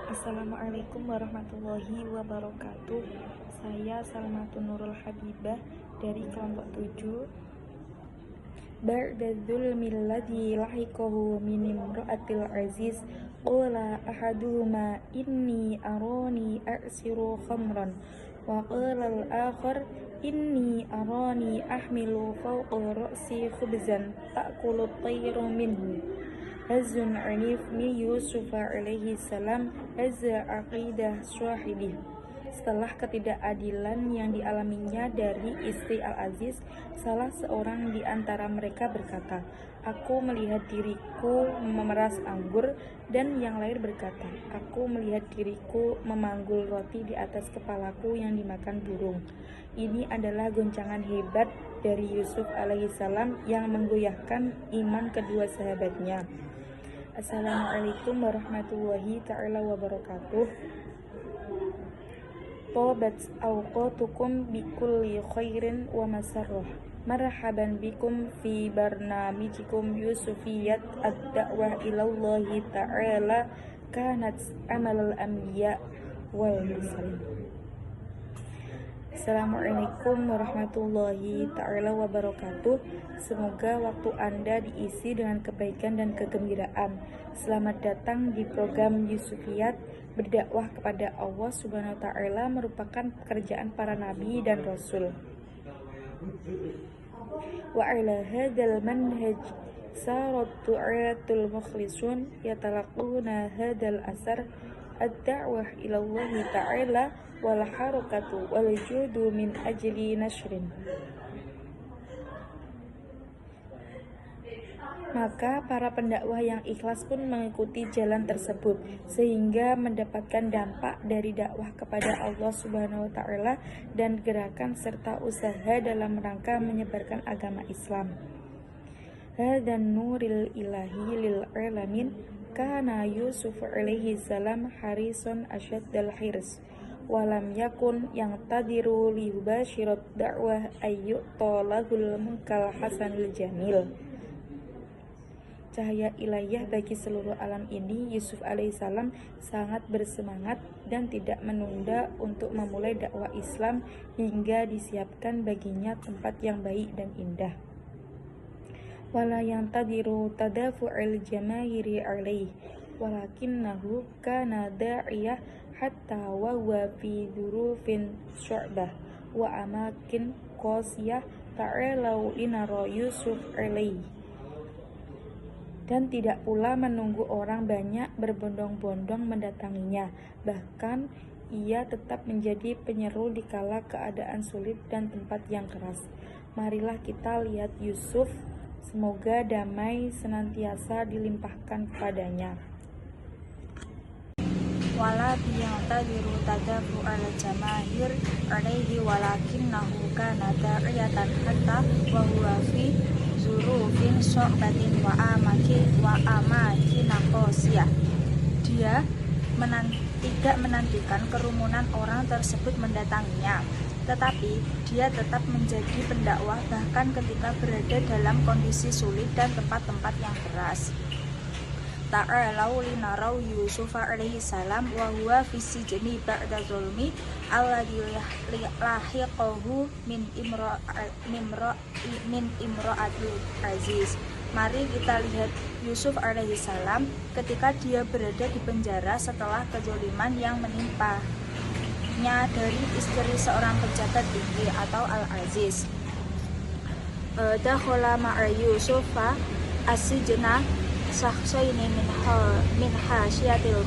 Assalamualaikum warahmatullahi wabarakatuh. Saya Salmatun Nurul Habibah dari kelompok 7. Ba'dadzul milladzi lahiqahu min imra'atil aziz qala ahaduhuma inni arani a'siru khamran wa qala al-akhar inni arani ahmilu fawqa ra'si khubzan ta'kulu at-tayru minhu. Hazun Anif min Yusuf alaihi salam hazza aqidah syahidih. Setelah ketidakadilan yang dialaminya dari istri Al-Aziz, salah seorang di antara mereka berkata, "Aku melihat diriku memeras anggur," dan yang lain berkata, "Aku melihat diriku memanggul roti di atas kepalaku yang dimakan burung." Ini adalah goncangan hebat dari Yusuf alaihissalam yang menggoyahkan iman kedua sahabatnya. Assalamualaikum warahmatullahi ta'ala wabarakatuh. Tobat awqatukum bikulli khairin wa masarrah. Marhaban bikum fi barnamijikum Yusufiyat ad-da'wah ilallahi ta'ala kanat amalul anbiya wal mursalin. Assalamualaikum warahmatullahi ta'ala wabarakatuh. Semoga waktu Anda diisi dengan kebaikan dan kegembiraan. Selamat datang di program Yusufiyat. Berdakwah kepada Allah Subhanahu wa ta'ala merupakan pekerjaan para nabi dan rasul. Wa ala hadzal manhaj sarat du'atul mukhlisun yatalaquna hadzal asar ad-da'wah ilallahi ta'ala wal harakatu wal judu min ajli nashrin. Maka para pendakwah yang ikhlas pun mengikuti jalan tersebut sehingga mendapatkan dampak dari dakwah kepada Allah Subhanahu wa ta'ala dan gerakan serta usaha dalam rangka menyebarkan agama Islam. Hadan nuril ilahi lil alamin kana Yusuf alaihi salam harisun asyaddal hirs walam yakun yang tadiru liyubashirat da'wah ayyu'tolahul munkal hasanul jamil. Cahaya ilahiyah bagi seluruh alam ini, Yusuf alaihissalam sangat bersemangat dan tidak menunda untuk memulai dakwah Islam hingga disiapkan baginya tempat yang baik dan indah. Wala yang tadiru tadafu'il jamaahiri alaih walakinnahu kana da'iyah hatta wa huwa fi dhurufin syu'bah wa amakin qasiyah ta'alau linara Yusuf alaih. Dan tidak pula menunggu orang banyak berbondong-bondong mendatanginya. Bahkan ia tetap menjadi penyeru di kala keadaan sulit dan tempat yang keras. Marilah kita lihat Yusuf, semoga damai senantiasa dilimpahkan kepadanya. Wala biyantadiru tadafu ala jamahir alaihi walakinnahu kana da'iyatan hatta wa huwa fi zurufin syu'batin wa amakin qasiyah. Dia tidak menantikan kerumunan orang tersebut mendatanginya, tetapi dia tetap menjadi pendakwah bahkan ketika berada dalam kondisi sulit dan tempat-tempat yang keras. Ta'alau linarau Yusuf alaihi salam wa huwa fi sijni ba'da zulmi alladhi lahiqahu min imra'atil aziz. Mari kita lihat Yusuf alaihi salam ketika dia berada di penjara setelah kezaliman yang menimpanya dari istri seorang pejabat tinggi atau Al-Aziz. Dakhala ma'a Yusufa asijna sakhsaini min hasyiatil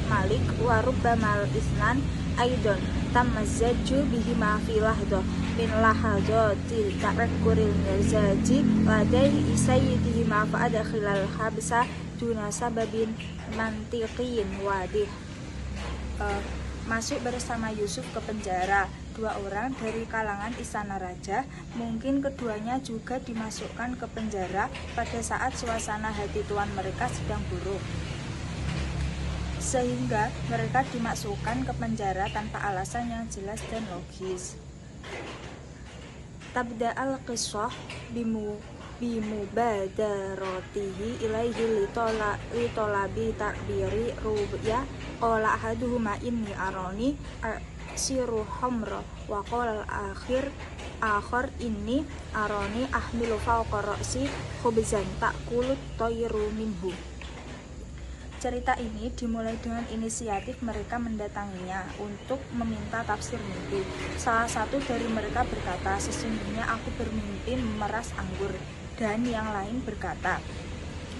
malik wa rubbamal isnan aidon tamazzaju bihima fi lahdah min lahadati ta'akkuril mirzaji ladai sayyidihima fa adkhilal habsa duna sababin mantiqiyin wadih. Masuk bersama Yusuf ke penjara. Dua orang dari kalangan istana raja, mungkin keduanya juga dimasukkan ke penjara pada saat suasana hati tuan mereka sedang buruk, sehingga mereka dimasukkan ke penjara tanpa alasan yang jelas dan logis. Tabda al-qissah bimubadaratihi ilaihi litolabi ta'biri ru'ya qala ahaduhuma inni arani siru hamra wa qala akhar inni arani ahmilu fawqa ra'si khubzan ta'kulut tayru minhu. Cerita ini dimulai dengan inisiatif mereka mendatanginya untuk meminta tafsir mimpi. Salah satu dari mereka berkata, sesungguhnya aku bermimpi memeras anggur. Dan yang lain berkata,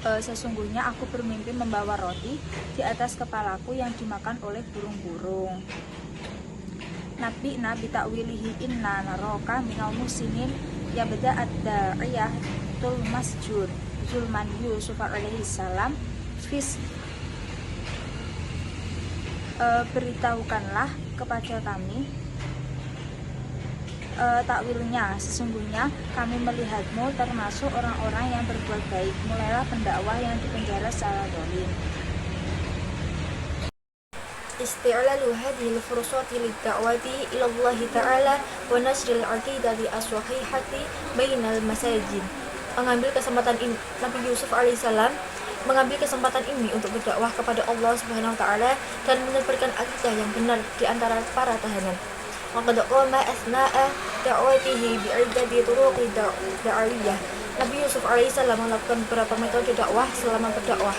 sesungguhnya aku bermimpi membawa roti di atas kepalaku yang dimakan oleh burung-burung. Nabi ta'wilihi inna naroka minal musinin yabda ad-da'iyah tul masjud zulman Yusuf alaihi salam beritahukanlah kepada kami takwilnya, sesungguhnya kami melihatmu termasuk orang-orang yang berbuat baik. Mulailah pendakwah yang dipenjara secara zalim. Isti'lalu hadhil fursati lid-da'wati ila Allah Ta'ala wa nasril aqidati as-sahihati bainal masajid. Mengambil kesempatan ini, Nabi Yusuf alaihissalam mengambil kesempatan ini untuk berdakwah kepada Allah Subhanahu wa taala dan menyebarkan akidah yang benar di antara para tahanan. Waqad qama asna'a da'watihi bi'iddati turuqi da'awiyah. Nabi Yusuf alaihissalam melakukan beberapa metode dakwah selama berdakwah.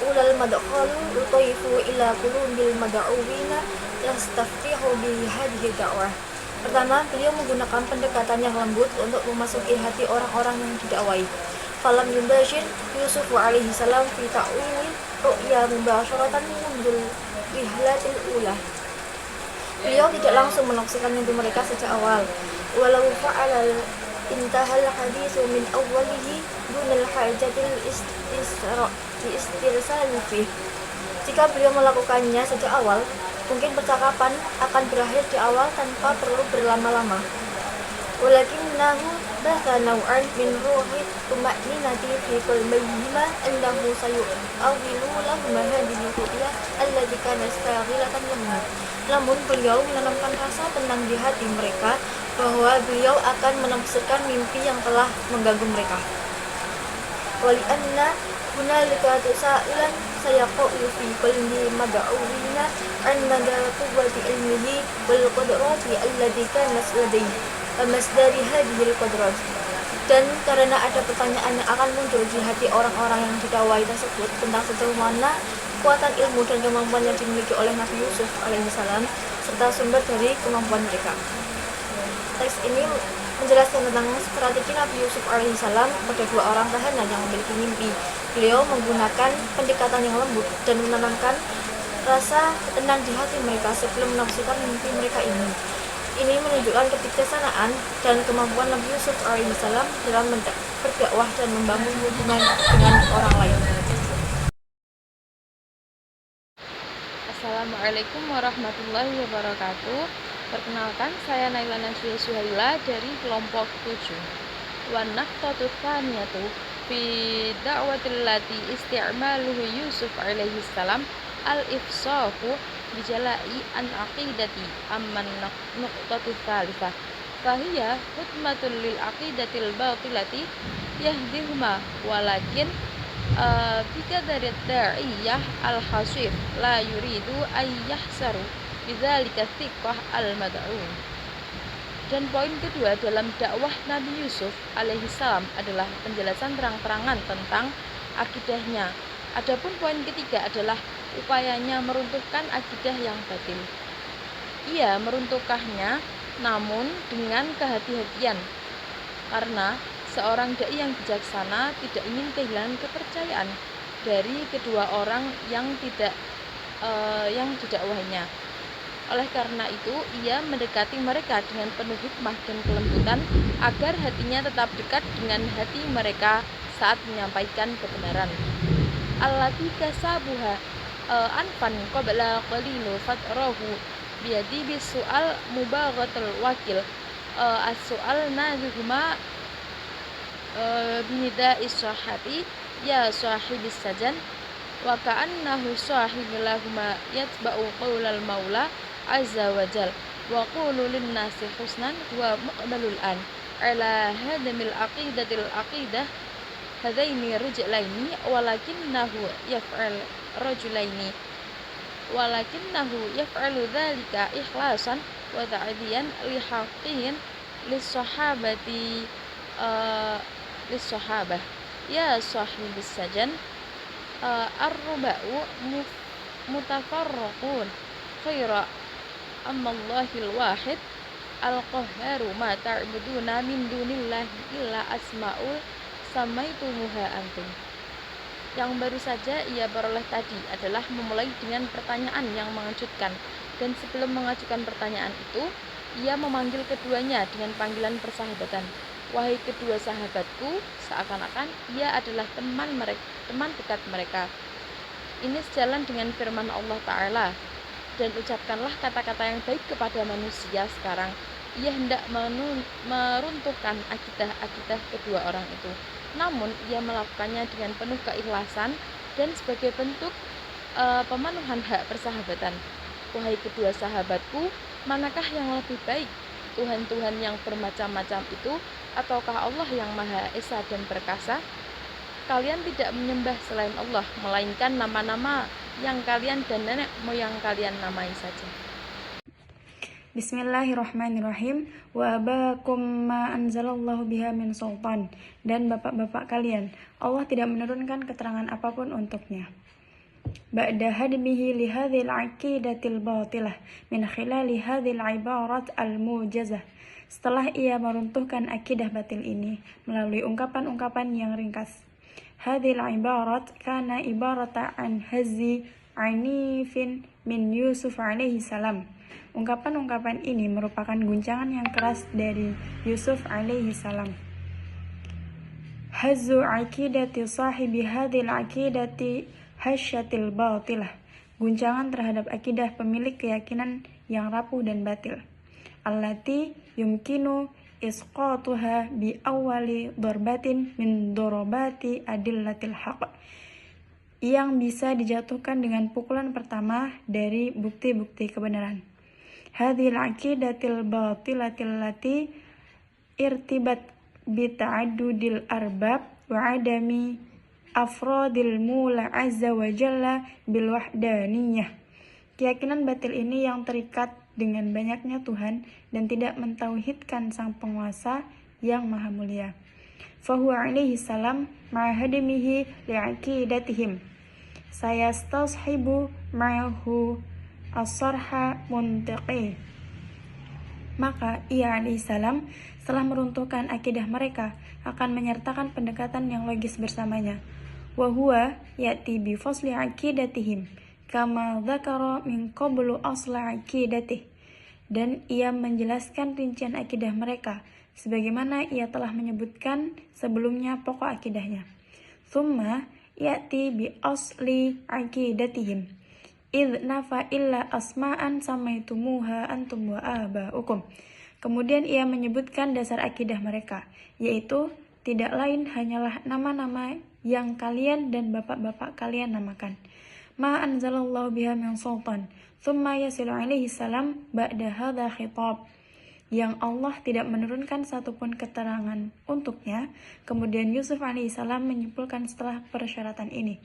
Ulal madkhalu utaifu ila qulubil mad'uwina yastaftihu bi hadhihi da'wah. Pertama, beliau menggunakan pendekatan yang lembut untuk memasuki hati orang-orang yang didakwai. Falam yubashir Yusuf alaihi salam fi ta'wili ru'ya mubasharatan mundul rihlatil ula. Beliau tidak langsung menafsirkan mimpi mereka sejak awal. Walau fa'ala intahal haditsu min awwalihi dunal hajatil istirsal fi. Jika beliau melakukannya sejak awal, mungkin percakapan akan berakhir di awal tanpa perlu berlama-lama. Walakinnahu batha naw'an min ruhi tuma'ninati fi qalbihima annahu sayu'awilu lahum hadhihi ru'ya allati kanat staghilatan lahum. Namun beliau menanamkan rasa tenang di hati mereka bahwa beliau akan menafsirkan mimpi yang telah mengganggu mereka. Wali anna hunalika tusailan sayaqulu fi qalbi mad'uwina an madal quwwati ilmihi wal qudrati allati kanat ladayhi masdari hadhil qudrat. Dan karena ada pertanyaan yang akan muncul di hati orang-orang yang didakwai tersebut tentang sejauh mana kekuatan ilmu dan kemampuan yang dimiliki oleh Nabi Yusuf alaihissalam serta sumber dari kemampuan mereka. Teks ini menjelaskan tentang strategi Nabi Yusuf alaihissalam pada dua orang tahanan yang memiliki mimpi. Beliau menggunakan pendekatan yang lembut dan menanamkan rasa tenang di hati mereka sebelum menafsirkan mimpi mereka ini. Ini menunjukkan kebijaksanaan dan kemampuan Nabi Yusuf alaihissalam dalam berdakwah dan membangun hubungan dengan orang lain. Assalamualaikum warahmatullahi wabarakatuh. Perkenalkan, saya Naila Nasya Suhaila dari kelompok 7. Wa naqtatu tsaniyatu fi da'watil lati isti'maluhu Yusuf alaihi salam al-ifsahu bijala'i an aqidati amman nuqtatu tsalitsah fahiya hutmatul lil aqidatil batilati yahdihuma walakin bikadarit da'iyah al-khasif la yuridu ay yahsaru bidzalika thiqah al-mad'un. Dan poin kedua dalam dakwah Nabi Yusuf alaihissalam adalah penjelasan terang-terangan tentang akidahnya. Adapun poin ketiga adalah upayanya meruntuhkan akidah yang batil. Ia meruntuhkannya namun dengan kehati-hatian, karena seorang dai yang bijaksana tidak ingin kehilangan kepercayaan dari kedua orang yang didakwahnya. Oleh karena itu, ia mendekati mereka dengan penuh hikmah dan kelembutan agar hatinya tetap dekat dengan hati mereka saat menyampaikan kebenaran. Allati kasabuha anfan qabla qalilu fatrahu biyadi bisu'al mubaghatul wakil as-su'al nadhuma binida'is sahati ya sahibis sajan wa ka'annahu sahibul lahuma yatba'u qaulal maula azza wa jal wa qulu lin nasi husnan wa muqbalul an ala hadamil aqidah hadaini rajulaini walakinnahu yaf'alu dzalika ikhlasan wa ta'diyan li haqqin lis-sahabati lis-sahabah ya sahibis sajan ar-ruba'u mutafarraqun khaira amallahil wahid al-qahharu ma ta'buduna min dunillahi illa asma'ul samaitumuha antum. Yang baru saja ia peroleh tadi adalah memulai dengan pertanyaan yang mengejutkan, dan sebelum mengajukan pertanyaan itu, ia memanggil keduanya dengan panggilan persahabatan. Wahai kedua sahabatku, seakan-akan ia adalah teman dekat mereka. Ini sejalan dengan firman Allah Ta'ala, dan ucapkanlah kata-kata yang baik kepada manusia sekarang. Ia hendak meruntuhkan akidah kedua orang itu. Namun ia melakukannya dengan penuh keikhlasan dan sebagai bentuk pemenuhan hak persahabatan. Wahai kedua sahabatku, manakah yang lebih baik, Tuhan-Tuhan yang bermacam-macam itu, ataukah Allah yang Maha Esa dan Perkasa? Kalian tidak menyembah selain Allah, melainkan nama-nama yang kalian dan nenek moyang kalian namai saja. Bismillahirrahmanirrahim. Wa abakum ma anzalallahu biha min sultan. Dan bapak-bapak kalian, Allah tidak menurunkan keterangan apapun untuknya. Ba'da hadmihi li hadhil aqidatil batilah min khilali hadhil ibarat al-mujazah. Setelah ia meruntuhkan akidah batil ini melalui ungkapan-ungkapan yang ringkas. Hadhil ibarat kana ibarata an hazi anifin min Yusuf alaihi salam. Ungkapan-ungkapan ini merupakan guncangan yang keras dari Yusuf alaihi salam. Hazzu aqidati sahibi hadhil aqidati hasyatil batilah. Guncangan terhadap akidah pemilik keyakinan yang rapuh dan batil. Allati yumkinu isqatuha bi awwali darbatin min darabati adillatil haqq. Yang bisa dijatuhkan dengan pukulan pertama dari bukti-bukti kebenaran. Hadhil aqidatil batilatil lati irtibat bita'addudil arbab wa adami afradil mula azza wa jalla bil wahdaniyah. Keyakinan batil ini yang terikat dengan banyaknya Tuhan dan tidak mentauhidkan sang penguasa yang maha mulia. Fahuwa alaihi salam ma'ahadimihi li'aqidatihim. Saya stashibu ma'ahu as-sarha muntiqi. Maka ia alaihissalam setelah meruntuhkan akidah mereka akan menyertakan pendekatan yang logis bersamanya. Wa huwa ya'ti bi fasli aqidatihim kama dzakara min qablu asla aqidatih. Dan ia menjelaskan rincian akidah mereka sebagaimana ia telah menyebutkan sebelumnya pokok akidahnya. Tsumma ya'ti bi asli aqidatihim idh nafa illa asma'an samaitumuha antum wa aba'ukum. Kemudian ia menyebutkan dasar akidah mereka, yaitu tidak lain hanyalah nama-nama yang kalian dan bapak-bapak kalian namakan. Ma anzalallahu biha min sultan. Thumma yasilu alaihi salam ba'da hadha khitab. Yang Allah tidak menurunkan satupun keterangan untuknya. Kemudian Yusuf alaihi salam menyimpulkan setelah persyaratan ini.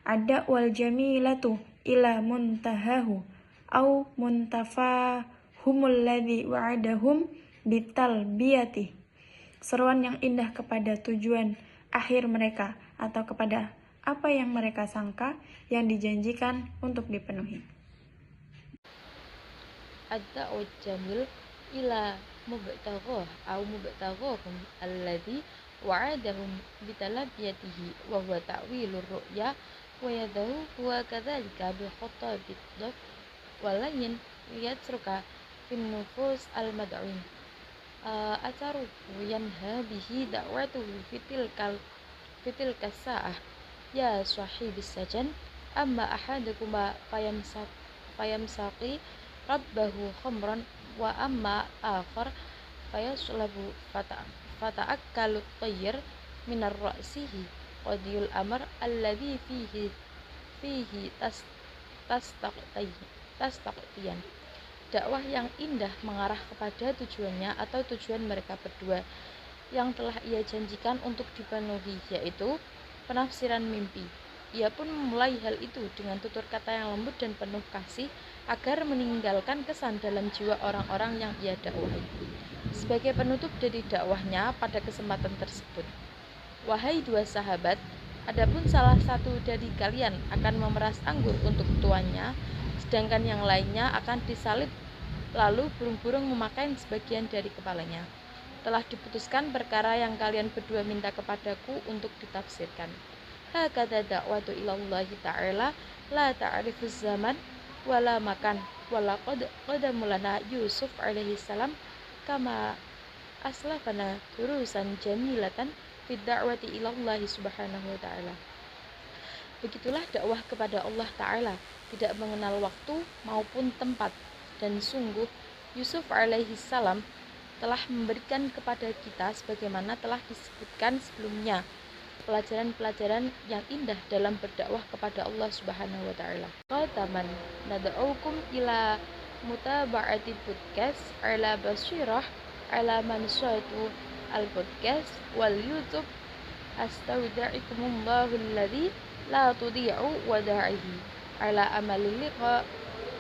Ada wal jamilatu ila muntahahu au muntafahumul ladzi wa'adahum bitalbiyati. Seruan yang indah kepada tujuan akhir mereka atau kepada apa yang mereka sangka yang dijanjikan untuk dipenuhi. Ad-da'wat jamil ila mubtaghah au mubtaghahum alladzi wa'adahum bitalbiyatihi wa huwa ta'wilur ru'ya wa yadahu huwa kadzalika bi khatabid dhaf walayin yatruka fin nufus al-mad'un atarufu yanha bihi da'watuhu fitil kasa'ah ya sahibis sajan amma ahadukuma fayamsaqi rabbahu khamran wa amma akhar fayaslabu fata'akkalu tayyir minar ra'sihi qadiyul amr alladhi fihi tastaqtiyan dakwah yang indah mengarah kepada tujuannya atau tujuan mereka berdua yang telah ia janjikan untuk dipenuhi, yaitu penafsiran mimpi. Ia pun memulai hal itu dengan tutur kata yang lembut dan penuh kasih agar meninggalkan kesan dalam jiwa orang-orang yang ia dakwahi. Sebagai penutup dari dakwahnya pada kesempatan tersebut, wahai dua sahabat, adapun salah satu dari kalian akan memeras anggur untuk tuannya, sedangkan yang lainnya akan disalib, lalu burung-burung memakan sebagian dari kepalanya. Telah diputuskan perkara yang kalian berdua minta kepadaku untuk ditafsirkan. Hakadha da'watu ilallahi ta'ala la ta'rifuz zaman wala makan wala qadamulana Yusuf alaihi salam kama aslafana durusan jamilatan fid da'wati ilallahi subhanahu wa ta'ala. Begitulah dakwah kepada Allah Ta'ala, tidak mengenal waktu maupun tempat, dan sungguh Yusuf alaihi salam telah memberikan kepada kita sebagaimana telah disebutkan sebelumnya pelajaran-pelajaran yang indah dalam berdakwah kepada Allah Subhanahu wa taala. Qataman nad'ukum ila mutaba'ati podcast ala basirah ala mansatu al podcast wal YouTube. Astaudi'ikumullahu alladzi la tudhi'u wada'ihi ala amalil liqa.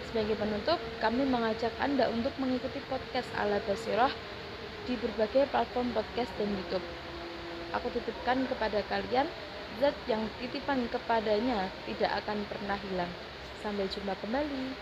Sebagai penutup, kami mengajak Anda untuk mengikuti podcast Ala Basirah di berbagai platform podcast dan YouTube. Aku titipkan kepada kalian, zat yang titipan kepadanya tidak akan pernah hilang. Sampai jumpa kembali.